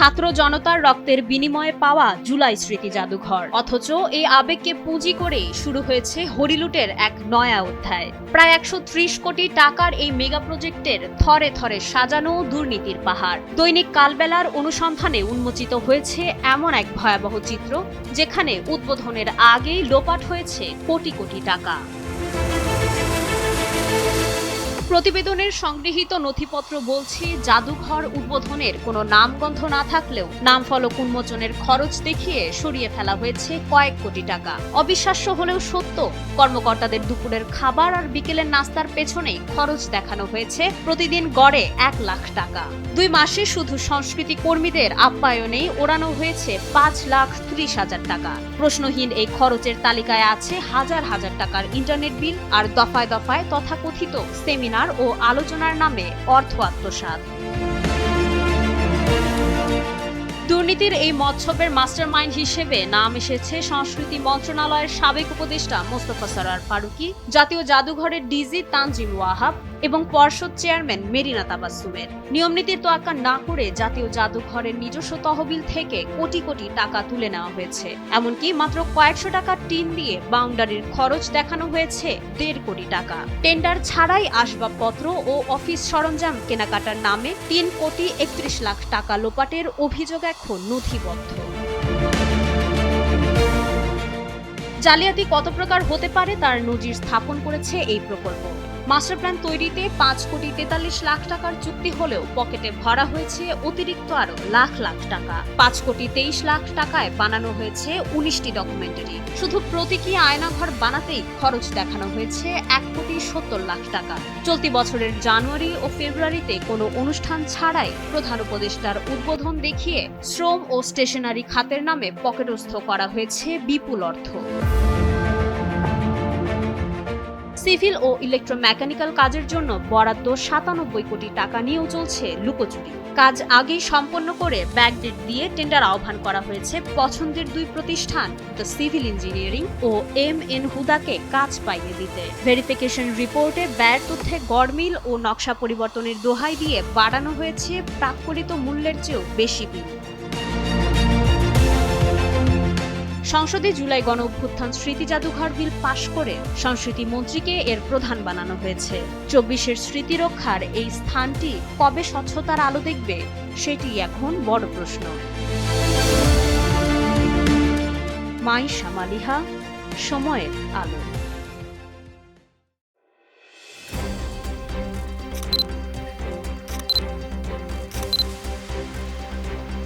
ছাত্র জনতার রক্তের বিনিময়ে পাওয়া জুলাই স্মৃতি জাদুঘর। অথচ এই আবেগকে পুঁজি করে শুরু হয়েছে হরিলুটের এক নয়া অধ্যায়। প্রায় ১৩০ কোটি টাকার এই মেগা প্রজেক্টের থরে থরে সাজানো দুর্নীতির পাহাড়। দৈনিক কালবেলার অনুসন্ধানে উন্মোচিত হয়েছে এমন এক ভয়াবহ চিত্র, যেখানে উদ্বোধনের আগেই লোপাট হয়েছে কোটি কোটি টাকা। প্রতিবেদনের সংগৃহীত নথিপত্র বলছে, জাদুঘর উদ্বোধনের কোনো নামগন্ধ না থাকলেও নামফলক উন্মোচনের খরচ দেখিয়ে সরিয়ে ফেলা হয়েছে কয়েক কোটি টাকা। অবিশ্বাস্য হলেও সত্য, কর্মকর্তাদের দুপুরের খাবার আর বিকেলের নাস্তার পেছনেই খরচ দেখানো হয়েছে প্রতিদিন গড়ে ১ লাখ টাকা। ২ মাসে শুধু সংস্কৃতি কর্মীদের আপ্যায়নেই ওড়ানো হয়েছে ৫,৩০,০০০ টাকা। প্রশ্নহীন এই খরচের তালিকায় আছে হাজার হাজার টাকার ইন্টারনেট বিল আর দফায় দফায় তথাকথিত সেমিনার ও আলোচনার নামে অর্থ আত্মসাৎ। দুর্নীতির এই মৎসবের মাস্টারমাইন্ড হিসেবে নাম এসেছে সংস্কৃতি মন্ত্রণালয়ের সাবেক উপদেষ্টা মোস্তফা সরয়ার ফারুকী, জাতীয় জাদুঘরের ডিজি তানজিম ওয়াহাব এবং পর্ষদ চেয়ারম্যান মেরিনা তাবাসসুমের। নিয়মনীতির তোয়াক্কা না করে জাতীয় জাদুঘরের নিজস্ব তহবিল থেকে কোটি কোটি টাকা তুলে নেওয়া হয়েছে। এমনকি মাত্র কয়েকশো টাকার টিন দিয়ে বাউন্ডারির খরচ দেখানো হয়েছে ১.৫ কোটি টাকা। টেন্ডার ছাড়াই আসবাবপত্র ও অফিস সরঞ্জাম কেনাকাটার নামে ৩,৩১,০০,০০০ টাকা লোপাটের অভিযোগ এখন নথিবদ্ধ। জালিয়াতি কত প্রকার হতে পারে তার নজির স্থাপন করেছে এই প্রকল্প। মাস্টার প্ল্যান তৈরিতে ৫,৪৩,০০,০০০ টাকার চুক্তি হলেও পকেটে ভরা হয়েছে অতিরিক্ত আরো লাখ লাখ টাকা। ৫,২৩,০০,০০০ টাকায় বানানো হয়েছে ১৯টি ডকুমেন্টারি। শুধু প্রতীকী আয়নাঘর বানাতেই খরচ দেখানো হয়েছে ১,৭০,০০,০০০ টাকা। চলতি বছরের জানুয়ারি ও ফেব্রুয়ারিতে কোনো অনুষ্ঠান ছাড়াই প্রধান উপদেষ্টার উদ্বোধন দেখিয়ে শ্রম ও স্টেশনারি খাতের নামে পকেটস্থ করা হয়েছে বিপুল অর্থ। সিভিল ও ইলেকট্রোমেকানিক্যাল কাজের জন্য বরাদ্দ ৯৭ কোটি টাকা নিয়েও চলছে লুকোচুরি। কাজ আগেই সম্পন্ন করে ব্যাকডেট দিয়ে টেন্ডার আহ্বান করা হয়েছে পছন্দের ২ প্রতিষ্ঠান দ্য সিভিল ইঞ্জিনিয়ারিং ও MN হুদাকে কাজ পাইয়ে দিতে। ভেরিফিকেশন রিপোর্টে ব্যয়ের তথ্যে গড়মিল ও নকশা পরিবর্তনের দোহাই দিয়ে বাড়ানো হয়েছে প্রাক্কলিত মূল্যের চেয়েও বেশি বিল। সংসদে জুলাই গণ অভ্যুত্থান স্মৃতি জাদুঘর বিল পাশ করে সংস্কৃতি মন্ত্রীকে এর প্রধান বানানো হয়েছে। ২৪-এর স্মৃতি রক্ষার এই স্থানটি কবে স্বচ্ছতার আলো দেখবে, সেটি এখন বড় প্রশ্ন। মাইশা মালিহা, সময়ের আলো।